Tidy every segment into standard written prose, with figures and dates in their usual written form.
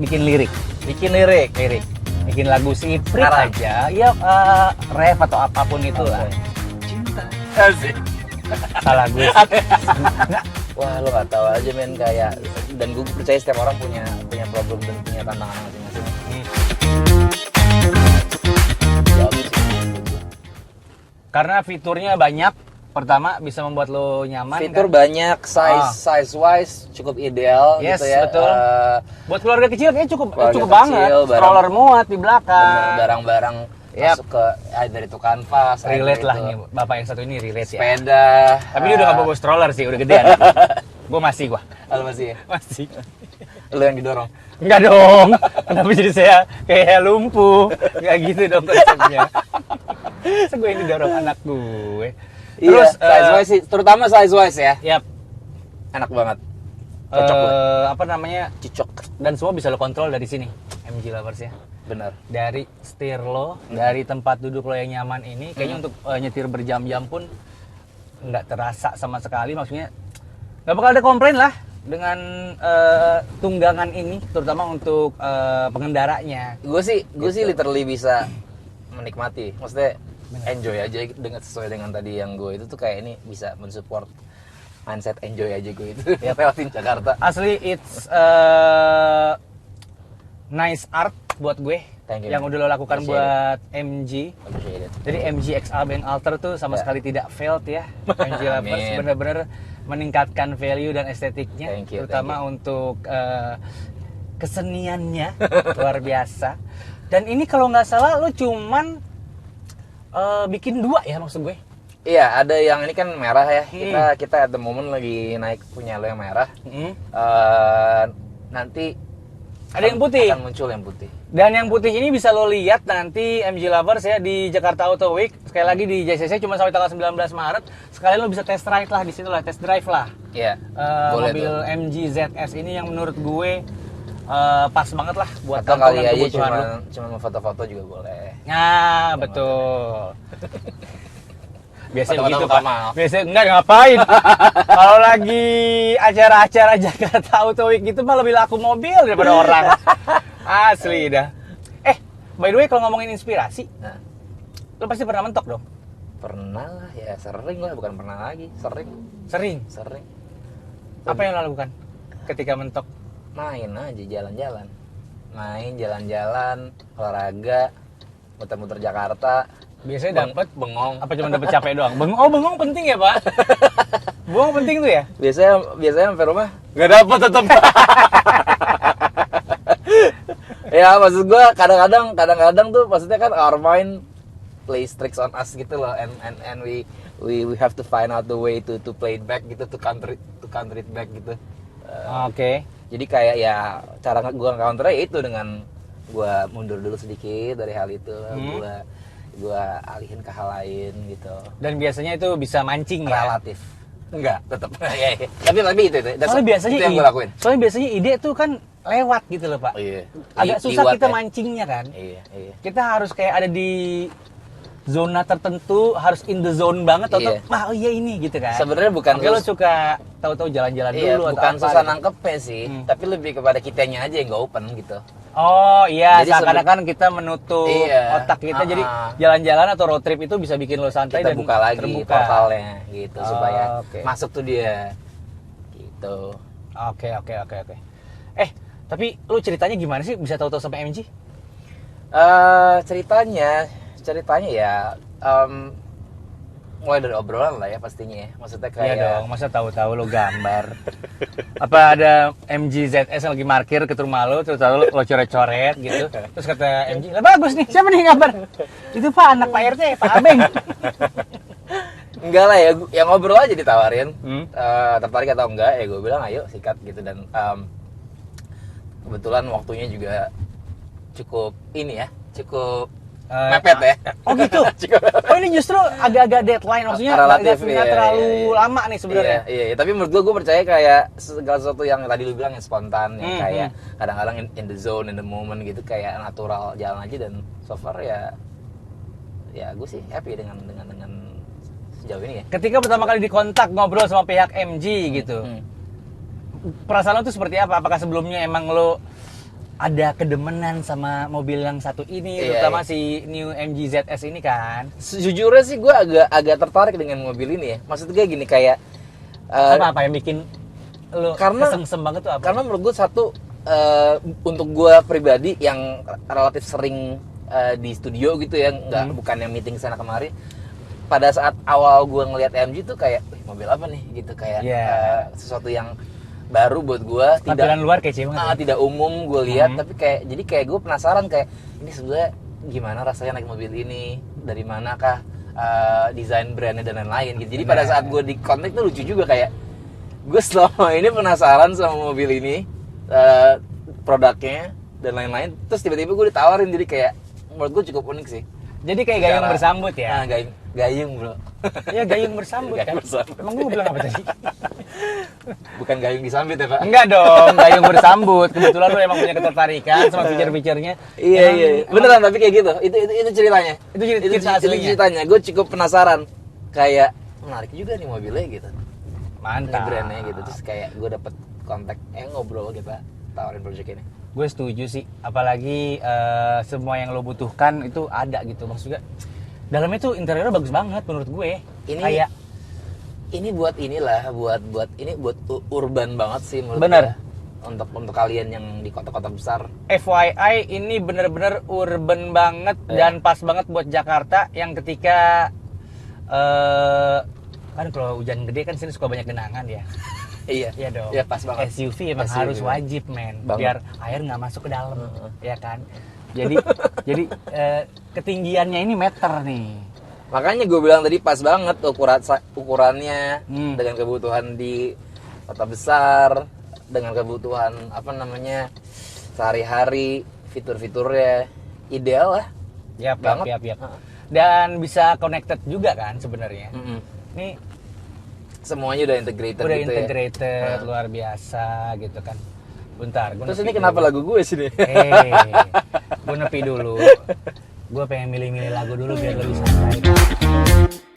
bikin lirik. Bikin lirik. Bikin lagu Siprit Sekarang? aja. Ya rap atau apapun itulah. Cinta. Asik. Salah gue. Wah, lo gak tahu aja men, kayak, dan gue percaya setiap orang punya problem dan punya tantangan masing-masing. Jawab sih. Karena fiturnya banyak. Pertama bisa membuat lo nyaman. Fitur kan? banyak, size wise cukup ideal Yes, gitu ya. betul. Buat keluarga kecil kayaknya cukup Keluarga banget. kecil, barang- Stroller muat di belakang. Barang-barang Yap. masuk ke dari itu kanvas, Relate dari lah itu nih, bapak yang satu ini relate ya. sepeda. Tapi dia udah gak bawa stroller sih, udah gedean. Gue masih gua. Halo masih ya? Masih. Lo yang didorong. Enggak dong. Kenapa jadi saya kayak lumpuh? Enggak gitu dong konsepnya. Gue ini dorong anak gue. Terus Terus size wise sih, terutama size wise ya. yap. Enak banget. Cocok lo. Apa namanya? Cocok. Dan semua bisa lo kontrol dari sini. MG Lovers ya. Benar. Dari setir lo, dari tempat duduk lo yang nyaman ini, kayaknya untuk nyetir berjam-jam pun nggak terasa sama sekali. Maksudnya nggak bakal ada komplain lah dengan tunggangan ini, terutama untuk pengendaranya. Gue sih Gitu. literally bisa menikmati. Maksudnya enjoy aja dengan sesuai dengan tadi yang gue itu tuh kayak ini bisa mensupport mindset enjoy aja gue itu. Ya lewatin Jakarta. Asli it's nice art buat gue. Thank you, yang man. udah lo lakukan Appreciate buat MG. Appreciate it. Jadi MG XA Band Alter tuh sama Ya. sekali tidak failed ya. MG Lovers Amin. bener-bener meningkatkan value dan estetiknya, Thank you, terutama untuk keseniannya luar biasa. Dan ini kalau nggak salah lo cuman bikin 2 ya maksud gue. Iya, ada yang ini kan merah ya. Kita at the moment lagi naik punya lo yang merah. Nanti Ada yang putih. Akan muncul yang putih. Dan yang putih ini bisa lo lihat nanti MG Lovers ya di Jakarta Auto Week. Sekali lagi di JCC cuma sampai tanggal 19 Maret. Sekalian lo bisa test ride lah di situ lah, test drive lah. Iya. Boleh Mobil tuh. MG ZS ini yang menurut gue pas banget lah buat Atau kali aja kebutuhan lo. cuma mau foto-foto juga boleh. Nah, betul. Biasanya Foto-foto begitu, Pak. Kamal. Biasanya enggak ngapain. Kalau lagi acara-acara Jakarta Auto Week gitu mah lebih laku mobil daripada orang. Asli dah. By the way kalau ngomongin inspirasi, Nah, lo pasti pernah mentok dong? pernah lah ya, sering lah, bukan pernah lagi, sering. Sering. Apa yang lo lakukan ketika mentok? Main aja, jalan-jalan. Main, jalan-jalan, olahraga, muter-muter Jakarta. Biasanya dapat bengong. apa cuma dapat capek doang? Bengong penting ya, Pak? Bengong penting tuh ya? Biasanya sampai rumah nggak dapat tetap. Ya maksud gua kadang-kadang tuh maksudnya kan our mind plays tricks on us gitu loh, and we have to find out the way to play it back gitu, to counter it back gitu. Oke. Jadi kayak ya cara gua counter itu dengan gua mundur dulu sedikit dari hal itu, gua alihin ke hal lain gitu. Dan biasanya itu bisa mancing ya? Relatif. Enggak, tetap. Ya. Tapi itu. Soalnya biasanya itu yang gua lakuin. Soalnya biasanya ide tuh kan lewat gitu loh, Pak. Iya. Agak susah Liwat kita ya. mancingnya kan. Iya. Kita harus kayak ada di zona tertentu, harus in the zone banget atau Iya. oh iya ini gitu kan. Sebenarnya bukan Makanya lo suka tahu-tahu jalan-jalan Iya, dulu bukan atau susah apa. nangkepnya sih, tapi lebih kepada kitanya aja yang nggak open gitu. Oh iya, Jadi seakan-akan kita menutup Iya. otak kita. Jadi Ah. jalan-jalan atau road trip itu bisa bikin lo santai Kita dan buka lagi terbuka. portalnya gitu Oh, supaya oke. masuk tuh dia gitu. Oke. Tapi lu ceritanya gimana sih bisa tahu-tahu sampai MG? Ceritanya ya mulai dari obrolan lah ya pastinya ya. Maksudnya kayak Iya dong, masa tahu-tahu lo gambar. Apa ada MG ZS yang lagi parkir ke rumah lo, terus lo coret-coret gitu. Terus kata MG, "Lah bagus nih, siapa nih gambar?" Itu Pak, anak Pak RT, Pak Abeng. enggak lah ya, yang ngobrol aja ditawarin. Hmm. Tertarik atau enggak ya gue bilang ayo sikat gitu, dan kebetulan waktunya juga cukup ini ya, cukup mepet ya. Oh gitu. Oh ini justru agak-agak deadline, maksudnya Relatif, nggak iya, terlalu iya. lama nih sebenarnya. Iya, tapi menurut gue percaya kayak segala sesuatu yang tadi lu bilang yang spontan, yang kayak kadang-kadang in the zone, in the moment gitu, kayak natural jalan aja, dan so far ya gue sih happy dengan sejauh ini ya. Ketika pertama kali dikontak ngobrol sama pihak MG gitu, perasaan lo tuh seperti apa? Apakah sebelumnya emang lo ada kedemenan sama mobil yang satu ini, Iya, terutama si New MG ZS ini kan. Sejujurnya sih gue agak tertarik dengan mobil ini ya. Maksud gue gini kayak Apa yang bikin lu karena- kesengsem banget tuh apa? karena menurut gue satu untuk gue pribadi yang relatif sering di studio gitu ya, bukan yang meeting sana kemari. Pada saat awal gue ngelihat MG tuh kayak, "Wih, mobil apa nih?" gitu kayak Yeah. sesuatu yang baru buat gue, Tampilan luar kece banget. ya. tidak umum gue lihat, tapi kayak gue penasaran kayak ini sebenarnya gimana rasanya naik mobil ini, dari manakah desain brandnya dan lain-lain gitu. Jadi pada saat gue di kontak tuh lucu juga kayak gue selama ini penasaran sama mobil ini, produknya dan lain-lain, terus tiba-tiba gue ditawarin, jadi kayak menurut gue cukup unik sih. Jadi kayak gayung Cara- bersambut ya. Nah, gayung bro. Ya gayung bersambut kan. Gayung bersambut. Emang gue bilang apa tadi? Bukan gayung disambit ya pak? Enggak dong, gayung bersambut. Kebetulan lu emang punya ketertarikan sama feature-featurenya. Iya Emang- iya, beneran tapi kayak gitu. Itu ceritanya. Itu cerita aslinya. ceritanya. Gue cukup penasaran. Kayak menarik juga nih mobilnya gitu. Ini Mantap. brandnya gitu. Terus kayak gue dapet kontak, ngobrol kita tawarin project ini. Gue setuju sih, apalagi semua yang lo butuhkan itu ada gitu. Maksudnya dalamnya tuh interiornya bagus banget menurut gue. Ini Kayak ini buat inilah, buat urban banget sih menurut Bener. gue. Untuk kalian yang di kota-kota besar. FYI ini bener-bener urban banget dan pas banget buat Jakarta yang ketika kan kalau hujan gede kan sini suka banyak genangan ya. Iya. Iya dong. Iya pas banget. SUV emang SUV harus banget. wajib men, Banget. biar air nggak masuk ke dalam, ya kan. Jadi ketinggiannya ini meter nih. Makanya gue bilang tadi pas banget ukurannya Hmm. dengan kebutuhan di kota besar, dengan kebutuhan apa namanya sehari-hari, fitur-fiturnya ideal lah. Yap, Banget. yap. Dan bisa connected juga kan sebenarnya. Mm-mm. Ini Semuanya udah integrated udah gitu integrated, luar biasa gitu kan. Bentar, gue Terus ini kenapa lagu gue sih nih? gue nepi dulu. Gue pengen milih-milih lagu dulu biar lebih santai.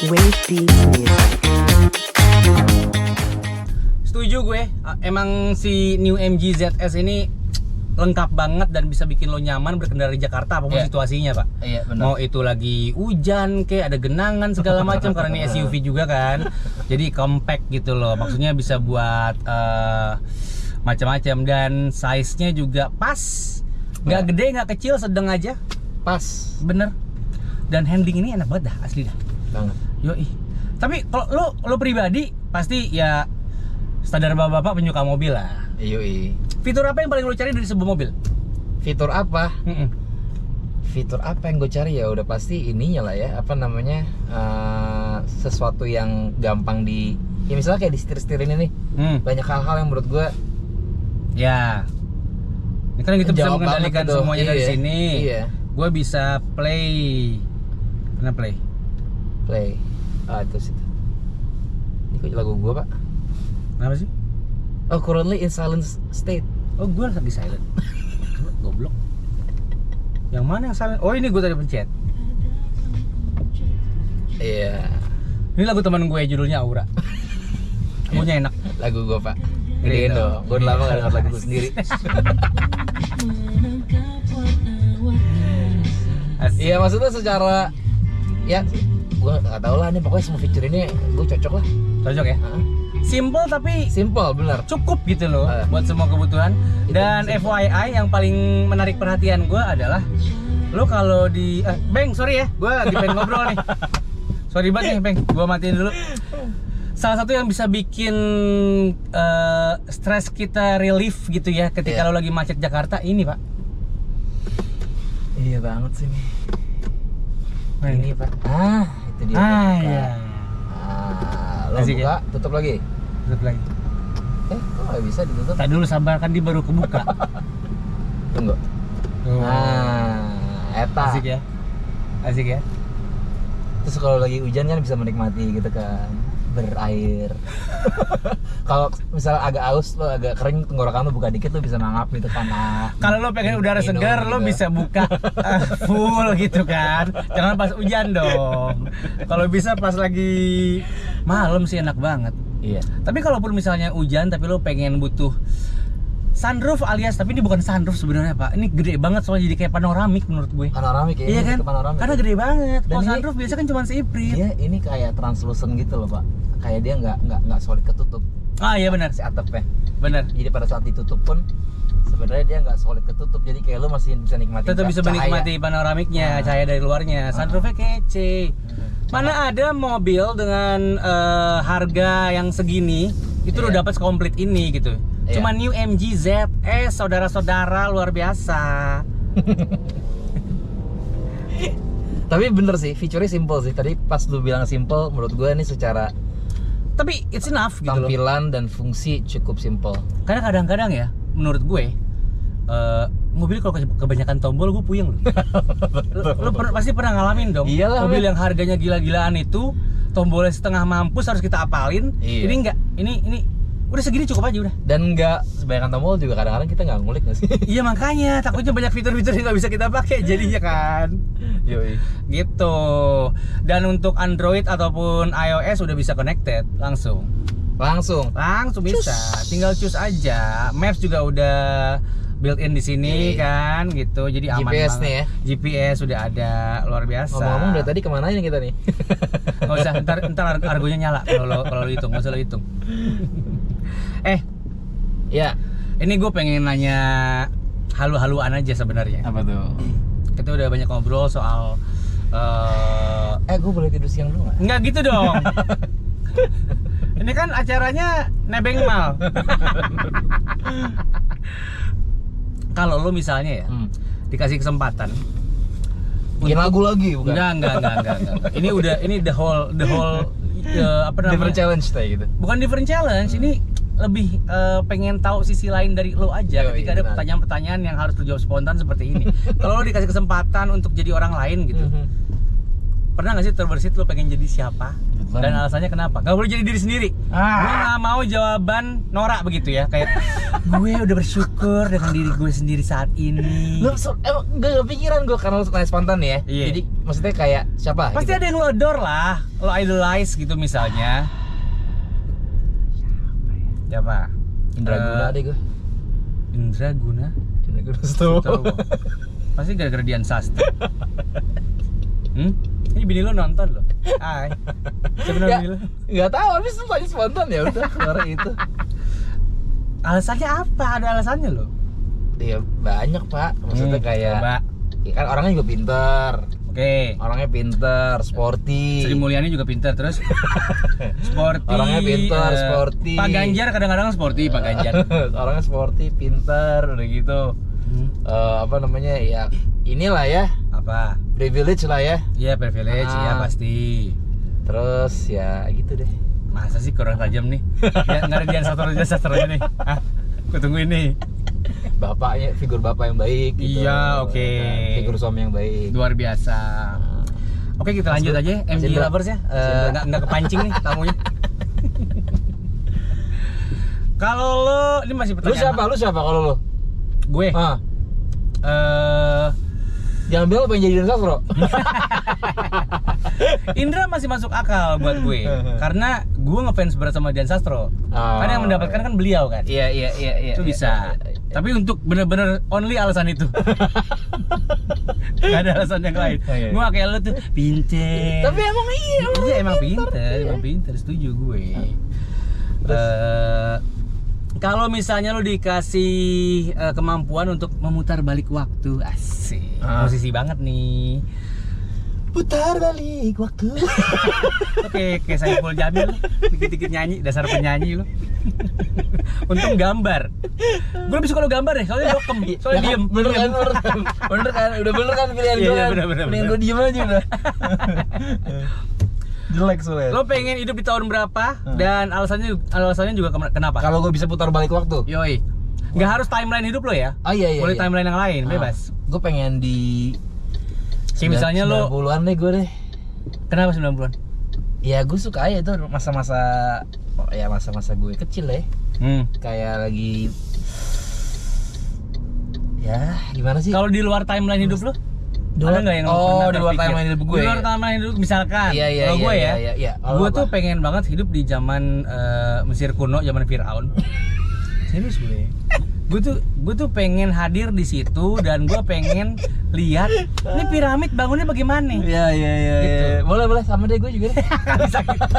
Wave Beats Music. Setuju gue, emang si New MG ZS ini lengkap banget dan bisa bikin lo nyaman berkendara di Jakarta apapun Iya. situasinya pak. Iya Mau itu lagi hujan kayak ada genangan segala macam karena ini SUV juga kan. Jadi compact gitu loh. Maksudnya bisa buat macam-macam dan size-nya juga pas. Nggak gede, nggak kecil, sedang aja. Pas Bener. Dan handling ini enak banget dah, asli dah. banget. Yoi. Tapi kalau lo pribadi pasti ya standar bapak-bapak penyuka mobil lah. Yoi. Fitur apa yang paling lo cari dari sebuah mobil? Fitur apa? Mm-mm. Fitur apa yang gue cari ya udah pasti ininya lah ya, apa namanya, sesuatu yang gampang ya misalnya kayak di setir-setir ini nih, banyak hal-hal yang menurut gue Ya. Ini kan kita bisa Jawab mengendalikan banget tuh. semuanya dari Iya. sini. Iya. Gue bisa play. Mana play? play. Itu situ. Ini kok lagu gue pak? Kenapa sih? Oh, currently in silent state. Oh, gue lagi silent. Goblok. Yang mana yang silent? Oh, ini gue tadi pencet. Iya. Ini lagu teman gue judulnya Aura. Lagunya enak. Lagu gue pak. Gedein Gedein dong. Gue udah lama gak denger lagu gue sendiri. Asik. Iya maksudnya secara ya gue nggak tahu lah, ini pokoknya semua fitur ini gue cocok lah. Cocok ya? Simple tapi Simple bener. cukup gitu loh Ah. buat semua kebutuhan. Itu Dan simple. FYI yang paling menarik perhatian gue adalah lo kalau di Beng, sorry ya, gue lagi pengen ngobrol nih. Sorry banget nih Beng, gue matiin dulu. Salah satu yang bisa bikin stres kita relief gitu ya ketika Iya. lo lagi macet Jakarta ini pak. Iya banget sih nih. Nah, Ini pak. Itu dia. Ah Pak. iya. Lo Asik buka, ya? tutup lagi. Tutup lagi. Kok nggak bisa ditutup? Tak dulu sabar kan dia baru kebuka. Tunggu. Eta. Asik ya. Asik ya. Terus kalau lagi hujan kan bisa menikmati gitu kan. berair. Kalau misalnya agak aus lo, agak kering tenggorokan lo buka dikit lo bisa mangap gitu kan. Kalau lo pengen udara Minum segar, lo gitu. bisa buka full gitu kan. Jangan pas hujan dong. Kalau bisa pas lagi malam sih enak banget. Iya. Tapi kalaupun misalnya hujan tapi lo pengen butuh sunroof alias, tapi ini bukan sunroof sebenarnya Pak. Ini gede banget soalnya jadi kayak panoramik menurut gue. Panoramik ya. Iya ini kan? ke panoramik. Karena gede banget. Dan Kalau ini- sunroof biasa kan cuma seiprit. Dia ini kayak translucent gitu loh Pak. Kayak dia nggak solid ketutup. Ah iya benar. Si atapnya. Benar. Jadi pada saat ditutup pun sebenarnya dia nggak solid ketutup. Jadi kayak lo masih bisa nikmati. Tetap bisa cahaya. menikmati panoramiknya, Ah. cahaya dari luarnya. Sunroofnya kece. Mana ada mobil dengan harga yang segini itu udah Iya. dapat komplit ini gitu. Iya. Cuma New MG ZS, saudara-saudara luar biasa. Tapi bener sih, fiturnya simple sih. Tadi pas lu bilang simple, menurut gue ini secara Tapi it's enough gitu loh. tampilan dan fungsi cukup simple. Karena kadang-kadang ya, menurut gue mobil kalau kebanyakan tombol gue puyeng loh. Pasti pernah ngalamin dong. Iyalah, mobil men. yang harganya gila-gilaan itu tombolnya setengah mampus harus kita apalin. Iya. Ini enggak, ini udah segini cukup aja udah. Dan nggak sebanyakan tombol juga kadang-kadang kita nggak ngulik nggak sih? Iya makanya takutnya banyak fitur-fitur yang nggak bisa kita pakai jadinya kan. Yoi. Gitu. Dan untuk Android ataupun iOS udah bisa connected langsung. Langsung. Langsung bisa. Tinggal choose aja. Maps juga udah built-in di sini Iya. kan gitu. Jadi aman GPS banget. nih ya. GPS sudah ada, luar biasa. Ngomong-ngomong dari tadi kemana ini kita nih? Nggak usah, ntar argonya nyala kalau lo hitung, nggak usah lo hitung. Ya. Ini gue pengen nanya halu-haluan aja sebenarnya. Apa tuh? Kita udah banyak ngobrol soal Gue boleh tidur siang dulu nggak? nggak gitu dong. Ini kan acaranya nebeng mal. Kalau lo misalnya ya dikasih kesempatan Bikin lagu lagi bukan? enggak. Ini the whole apa namanya? Different challenge kayak gitu. Bukan different challenge, ini lebih pengen tahu sisi lain dari lo aja Yoi, ketika ada benar. pertanyaan-pertanyaan yang harus lo jawab spontan seperti ini. Kalau lo dikasih kesempatan untuk jadi orang lain gitu, pernah nggak sih terbersit lo pengen jadi siapa? Betul. Dan alasannya kenapa? Gak boleh jadi diri sendiri. Gue nggak mau jawaban norak begitu ya, kayak gue udah bersyukur dengan diri gue sendiri saat ini. Lu emang gak kepikiran gue karena lu tanya spontan nih ya. Iya. Jadi maksudnya kayak siapa? Pasti gitu? ada yang lo adore lah, lo idolize gitu misalnya. Siapa? Indra Guna deh gue. Indra Guna? Indra Guna Sestowo. Tahu gua. Pasti gara-gara Dian Sastro. Ini bini lo nonton lo. Hai. Siapa nama Ya, bini lo? nggak tahu. Habis lu tanya spontan ya udah keluar itu. Alasannya apa? Ada alasannya lo? Iya banyak pak. Maksudnya kayak. Coba. Ya kan orangnya juga pinter. Oke. Orangnya pinter, sporty. Sri Mulyani juga pintar terus. Sporty. Orangnya pintar, sporty. Pak Ganjar kadang-kadang sporty Pak Ganjar. Orangnya sporty, pinter, udah gitu. Apa namanya ya? Inilah ya. Apa? Privilege lah ya. Iya privilege, Ah. ya pasti. Terus ya gitu deh. Masa sih kurang tajam nih? Ya, nggak ada Dian Sastro aja nih. Hah? Gue tunggu ini. Bapaknya, figur bapak yang baik gitu. Iya, oke. Figur suami yang baik. Luar biasa. Oke kita lanjut aja ya, MG Indra. Lovers ya. Mas Indra. Nggak kepancing nih tamunya. Kalau lo ini masih Lu pertanyaan. siapa kalau lu? Gue. Ah, jangan bilang lu pengen jadi Dian Sastro. Indra masih masuk akal buat gue karena gue ngefans berat sama Dian Sastro. Karena yang mendapatkan kan beliau kan. Iya. Itu bisa. Tapi untuk bener-bener only alasan itu. Gak ada alasan yang lain. Iya. Gue kayak lo tuh pinter. Tapi emang iya. Iya emang pinter, setuju gue. Kalau misalnya lo dikasih kemampuan untuk memutar balik waktu, asik, musisi banget nih. Putar balik waktu. Oke, kayak Saiful Jamil, dikit-dikit nyanyi, dasar penyanyi lo. Untung gambar. Gue lebih suka lo gambar deh, soalnya dokem, soalnya diem. Bener kan? Udah bener kan pilihan Iya, gue iya, kan? bener. Mending gue diem aja udah. Jelek soalnya. Lo pengen hidup di tahun berapa? Dan alasannya juga kenapa? Kalau gue bisa putar balik waktu. Yoi, nggak harus timeline hidup lo ya. Oh iya. Boleh timeline yang lain, bebas. Gue pengen di Kayak misalnya lo, 90-an deh gue deh. kenapa 90-an? Ya gue suka aja itu masa-masa gue kecil ya. Kayak lagi ya gimana sih? Kalau di luar timeline hidup lu? Ada nggak yang lu pernah di luar terpikir? timeline hidup gue. Di luar timeline hidup misalkan. Kalau gue ya, gue tuh pengen banget hidup di zaman Mesir kuno, zaman Firaun. Serius gue tuh pengen hadir di situ dan gue pengen lihat ini piramid bangunnya bagaimana. Iya. Gitu. Boleh sama deh gue juga deh. Bisa gitu.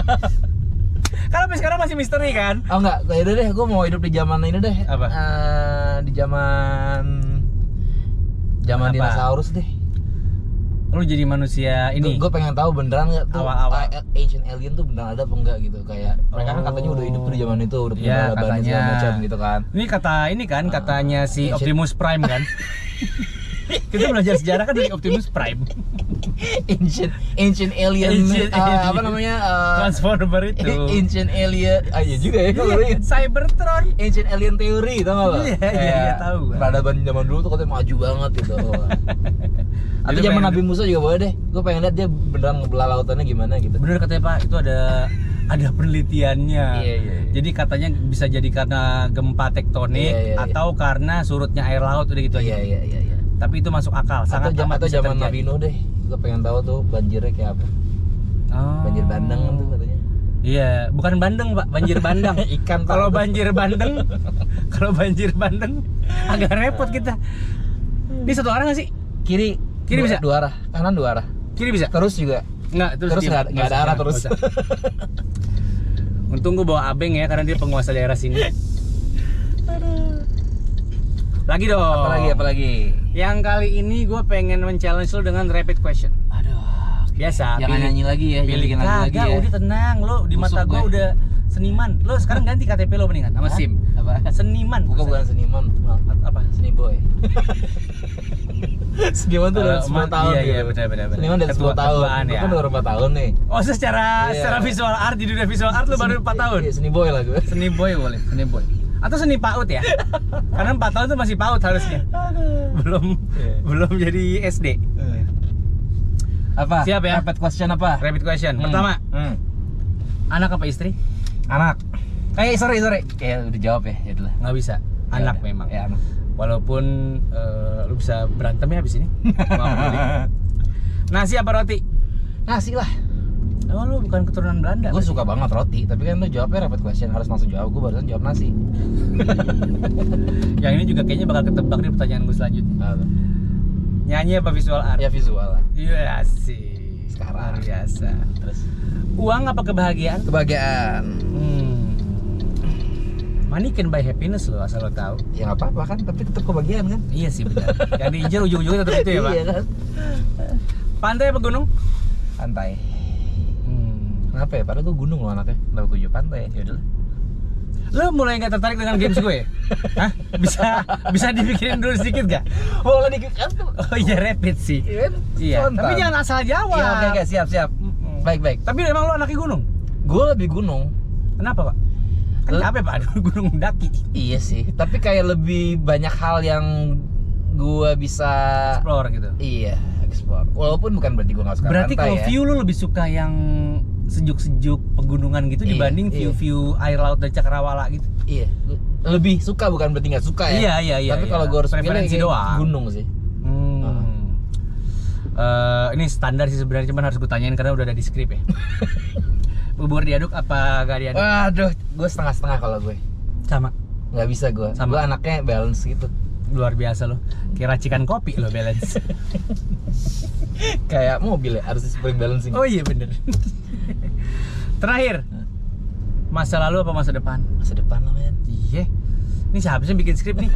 Kalau sampai sekarang masih misteri kan? Oh enggak, yaudah deh, gue mau hidup di zaman ini deh. Apa? Di zaman dinosaurus deh. Lu jadi manusia ini. Gue pengen tahu beneran nggak tuh Awal-awal. ancient alien tuh beneran ada apa enggak gitu, kayak mereka kan katanya udah hidup tuh di zaman itu, udah punya Ya, peradaban katanya. segala macam gitu kan. Ini kan katanya si ancient- Optimus Prime kan. Kita belajar sejarah kan dari Optimus Prime. ancient alien, Ancient apa alien. namanya? Transformer itu. Ancient alien, iya juga ya kalau Iya, Cybertron. ancient alien teori, tau gak lo? Iya, tahu gua. Peradaban zaman dulu tuh katanya maju banget gitu. Atau Jadi zaman pengen- Nabi Musa juga boleh deh. Gue pengen lihat dia beneran ngebelah lautannya gimana gitu. Bener katanya Pak, itu ada penelitiannya. Iya. Jadi katanya bisa jadi karena gempa tektonik Iya. atau karena surutnya air laut, udah gitu aja. Iya. Tapi itu masuk akal, sangat amat Atau bisa zaman terjadi. Nabi Nuh deh. Gue pengen tahu tuh banjirnya kayak apa. Oh. Banjir bandeng tuh katanya. Iya, bukan bandeng Pak, banjir bandang. Ikan, Pak. Kalau banjir bandeng agak repot kita. Ini satu arah nggak sih? Kiri bisa? Dua arah, kanan dua arah. Kiri bisa? Terus juga. Enggak, Terus diam. nggak ada arah Nggak terus. usah. Untung gue bawa Abeng ya, karena dia penguasa daerah sini. Lagi dong. Apalagi. Yang kali ini gue pengen men-challenge lo dengan rapid question. Aduh. Biasa. Jangan pilih- nyanyi lagi ya. Pilih jangan nyanyi kagak, udah tenang. Lo di Busuk mata gue gue. udah seniman. Lo sekarang ganti KTP lo mendingan sama Hah? SIM. Apa? Seniman. Bukan seniman. Apa? Seni boy. Seniman tuh udah 10 tahun Iya, gitu. benar. Seniman udah 10 tahun. Ketuaan Gue ya. kan udah 4 tahun nih. Oh, secara Iya. visual art, di dunia visual art lo baru 4 tahun. Iya, seni boy lah gue. Seni boy boleh, seni boy. Atau seni PAUD ya? Karena 4 tahun itu masih PAUD harusnya. Iya. Belum jadi SD. Apa? Siap ya? Rapid question apa? Rapid question. Pertama, anak apa istri? Anak. Sorry. Kayak udah jawab ya, jadilah. Nggak bisa. Anak memang. Ya, anak. Walaupun lu bisa berantem ya habis ini. Nggak peduli. Nasi apa roti? Nasi lah. Oh, lu bukan keturunan Belanda. Gue suka banget roti, tapi kan lu jawabnya rapid question, harus langsung jawab. Gue barusan jawab nasi. Yang ini juga kayaknya bakal ketebak di pertanyaan gue selanjutnya. Apa? Nyanyi apa visual art? Ya visual lah. Iya sih. Sekarang. Luar biasa. Terus Uang apa kebahagiaan? kebahagiaan. Money can buy happiness loh, asal lo tahu. Ya nggak apa-apa kan, tapi tetap kebahagiaan kan? Iya sih benar. Yang diincar ujung-ujungnya tetap itu ya Pak. Iya kan? Pantai apa gunung? Pantai. Kenapa ya? Padahal gue gunung loh anaknya. Kenapa gue juga pantai? Ya udah. Lo mulai nggak tertarik dengan games gue ya? Hah? Bisa dipikirin dulu sedikit gak? Boleh dikit kan? Oh iya rapid sih. Iya. Spontan. Tapi jangan asal jawab. Iya oke siap. Baik. Tapi emang lo anaknya gunung? Gue lebih gunung. Kenapa Pak? Kan capek Pak, gunung mendaki. Iya sih. Tapi kayak lebih banyak hal yang gue bisa. Explore gitu. Iya, explore. Walaupun bukan berarti gue nggak suka Berarti pantai kalau ya. view lo lebih suka yang sejuk-sejuk pegunungan gitu Iya, dibanding iya. view-view air laut dari Cakrawala gitu. Iya. Lebih suka bukan berarti nggak suka ya. Iya. Tapi kalau gue harus pilih preferensi kayak doang. gunung sih. Ini standar sih sebenarnya, cuman harus gue tanyain karena udah ada di skrip ya. Bubur diaduk apa gak diaduk? Waduh, gue setengah-setengah kalau gue. Sama. Nggak bisa gue. Sama. Gue anaknya balance gitu. Luar biasa loh. Kayak racikan kopi lo balance. Kayak mobil ya, harus spring balancing. Oh iya bener. Terakhir, masa lalu apa masa depan? Masa depan lah men. Iya. Ini siapa sih yang bikin skrip nih?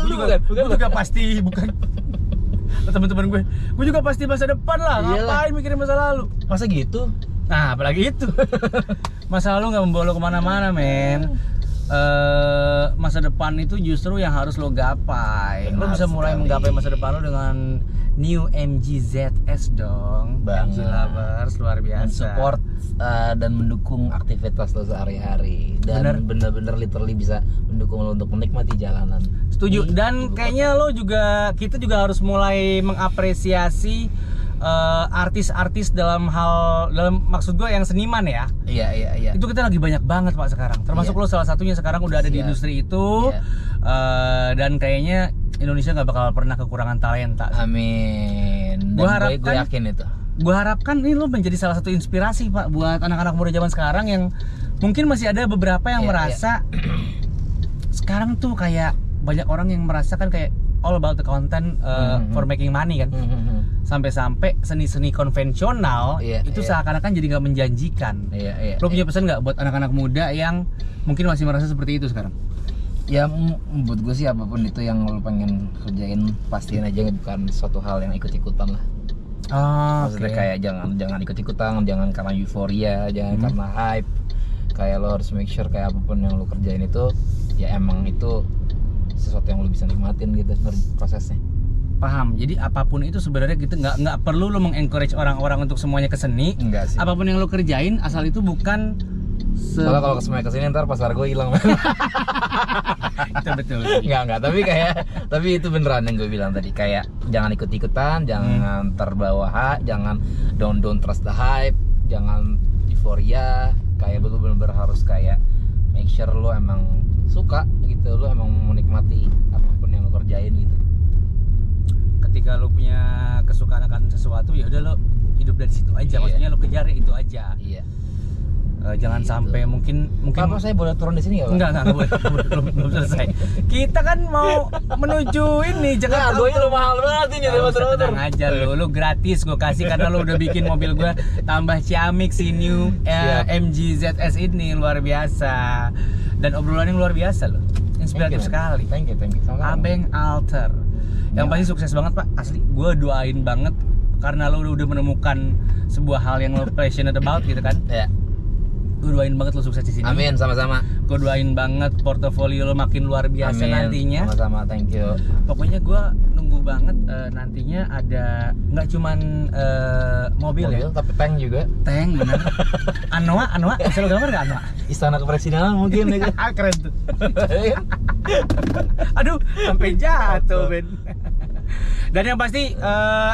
Lu bukan. Gue juga pasti bukan. Teman-teman gue juga pasti masa depan lah. Iyalah. Ngapain mikirin masa lalu? Masa gitu? Nah, apalagi itu. Masa lalu nggak membawa lo kemana-mana, men. Masa depan itu justru yang harus lo gapai. Lo Benar bisa mulai sekali. menggapai masa depan lo dengan new MG ZS dong. Banget. MG Lovers luar biasa. Mensupport dan mendukung aktivitas lo sehari-hari. Dan bener-bener literally bisa mendukung lo untuk menikmati jalanan. Setuju. Di Dan ibu kayaknya lo juga, kita juga harus mulai mengapresiasi artis-artis dalam maksud gue yang seniman ya. Iya. Itu kita lagi banyak banget Pak sekarang. Termasuk Iya. lo salah satunya sekarang udah ada di Siap. industri itu. Iya. Dan kayaknya Indonesia nggak bakal pernah kekurangan talenta. Amin. Dan Gua gue harapkan- yakin itu. Gue harapkan ini lo menjadi salah satu inspirasi Pak buat anak-anak muda zaman sekarang yang mungkin masih ada beberapa yang Iya, merasa sekarang tuh kayak banyak orang yang merasakan kayak all about the content for making money kan. Sampai-sampai seni-seni konvensional Iya, itu iya. seakan-akan jadi nggak menjanjikan. Iya. Lo punya pesan nggak buat anak-anak muda yang mungkin masih merasa seperti itu sekarang? Ya buat gue sih apapun itu yang lo pengen kerjain pastiin aja bukan suatu hal yang ikut-ikutan lah. Maksudnya kayak jangan ikut-ikutan, jangan karena euforia, jangan karena hype. Kayak lo harus make sure kayak apapun yang lo kerjain itu ya emang itu sesuatu yang lo bisa nikmatin gitu prosesnya. Paham. Jadi apapun itu sebenarnya gitu nggak perlu lo mengencourage orang-orang untuk semuanya ke seni. Enggak sih. Apapun yang lo kerjain asal itu bukan Soalnya kalau semuanya kesini ntar pasar gue hilang. itu betul. Enggak, tapi itu beneran yang gue bilang tadi, kayak jangan ikut-ikutan, jangan terbawa jangan don't trust the hype, jangan euforia, kayak lu bener-bener harus kayak make sure lu emang suka gitu, lu emang menikmati apapun yang lu kerjain gitu. Ketika lo punya kesukaan akan sesuatu ya udah lo hidup dari situ aja. Iya. Maksudnya lo kejar itu aja. Iya. Jangan Gitu. sampai mungkin Apa saya boleh turun di sini nggak, Pak? enggak boleh, belum selesai. Kita kan mau menuju ini Jakarta. Nah, lu mahal banget ini Nggak usah, tenang aja lu gratis gue kasih karena lu udah bikin mobil gue tambah ciamik si new Siap. MG ZS ini luar biasa dan obrolannya luar biasa loh, inspiratif sekali. Thank you. Sama-sama. Abeng Alter yang Ya. pasti sukses banget Pak, asli gue doain banget karena lo udah menemukan sebuah hal yang lo passionate about gitu kan. Ya. Gue doain banget lo sukses di sini. Amin, sama-sama. Gue doain banget portofolio lo makin luar biasa Amin. nantinya. Sama-sama, thank you. Pokoknya gue nunggu banget nantinya ada nggak cuman mobil ya, Tapi tank juga. tank bener. Anoa bisa lo gambar nggak Anoa? Istana Kepresidenan mungkin ya. Keren tuh. Aduh, sampai jatuh Ben. Dan yang pasti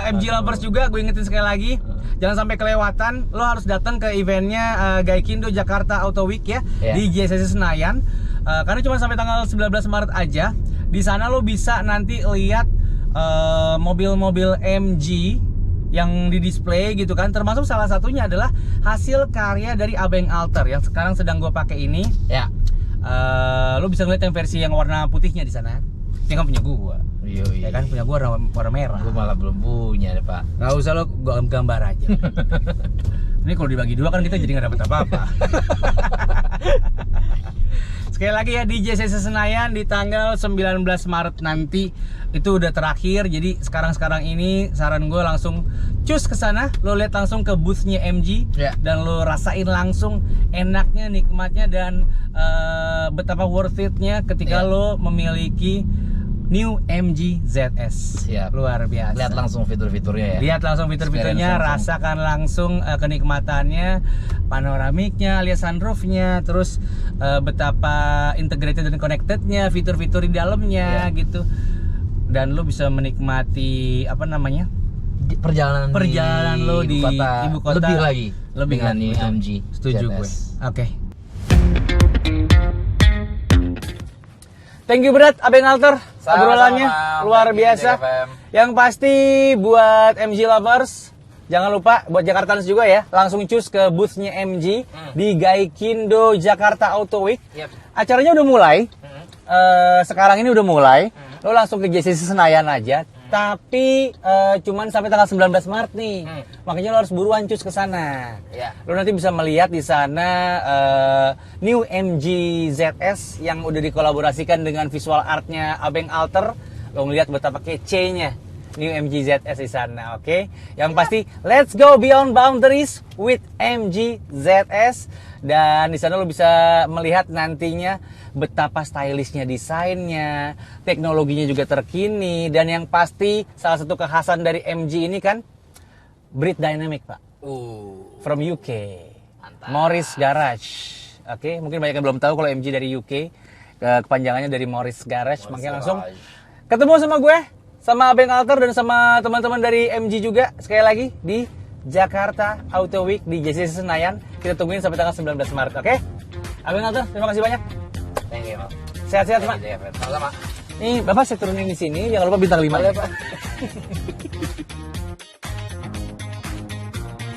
MG Lovers juga gue ingetin sekali lagi, jangan sampai kelewatan. Lo harus datang ke eventnya Gaikindo Jakarta Auto Week ya, Yeah. di GCC Senayan. Karena cuma sampai tanggal 19 Maret aja. Di sana lo bisa nanti lihat mobil-mobil MG yang di display gitu kan. Termasuk salah satunya adalah hasil karya dari Abeng Alter yang sekarang sedang gue pakai ini. Ya. Lo bisa ngeliat yang versi yang warna putihnya di sana. Ini kan punya gua. Iya. Ya kan punya gua warna merah. Gue malah belum punya deh, Pak. Nggak usah lo gua gambar aja. Ini kalau dibagi dua kan kita jadi nggak dapat apa-apa. Sekali lagi ya di JCC Senayan di tanggal 19 Maret nanti itu udah terakhir. Jadi sekarang ini saran gue langsung cus ke sana, lo lihat langsung ke boothnya MG Ya. dan lo rasain langsung enaknya, nikmatnya dan betapa worth it-nya ketika Ya. lo memiliki new MG ZS. Siap. Luar biasa. Lihat langsung fitur-fiturnya ya. Lihat langsung fitur-fiturnya, Experience langsung. rasakan langsung kenikmatannya, panoramiknya, alias sunroofnya, terus betapa integrated dan connectednya, fitur-fitur di dalamnya Iya. gitu. Dan lo bisa menikmati apa namanya Perjalanan lo di ibu kota lebih lagi lebih dengan lagi, ini betul. MG Setuju ZS. gue. Oke. Thank you berat Abeng Alter, Sama-sama, obrolannya luar thank you, biasa. JFM. Yang pasti buat MG lovers, jangan lupa buat Jakartans juga ya, langsung cus ke boothnya MG di Gaikindo Jakarta Auto Week. Yep. Acaranya udah mulai, sekarang ini udah mulai. Lo langsung ke JCC Senayan aja, tapi cuman sampai tanggal 19 Maret nih. Makanya lo harus buruan cus ke sana. Ya. Lo nanti bisa melihat di sana new MG ZS yang udah dikolaborasikan dengan visual artnya Abeng Alter. Lo ngeliat betapa kece-nya new MG ZS di sana, oke? Yang pasti let's go beyond boundaries with MG ZS. Dan di sana lo bisa melihat nantinya betapa stylishnya desainnya, teknologinya juga terkini, dan yang pasti salah satu kekhasan dari MG ini kan Brit Dynamic, Pak. From UK. Mantap. Morris Garage. Oke, mungkin banyak yang belum tahu kalau MG dari UK. Kepanjangannya dari Morris Garage. Makanya langsung Garage. ketemu sama gue sama Abeng Alter dan sama teman-teman dari MG juga sekali lagi di Jakarta Auto Week di JCC Senayan. Kita tungguin sampai tanggal 19 Maret, oke? Abeng Alter, terima kasih banyak. Thank you, Mas. Sehat-sehat, Pak. Sama-sama. Nih, Bapak saya turunin di sini, jangan lupa bintang 5. Boleh, Pak.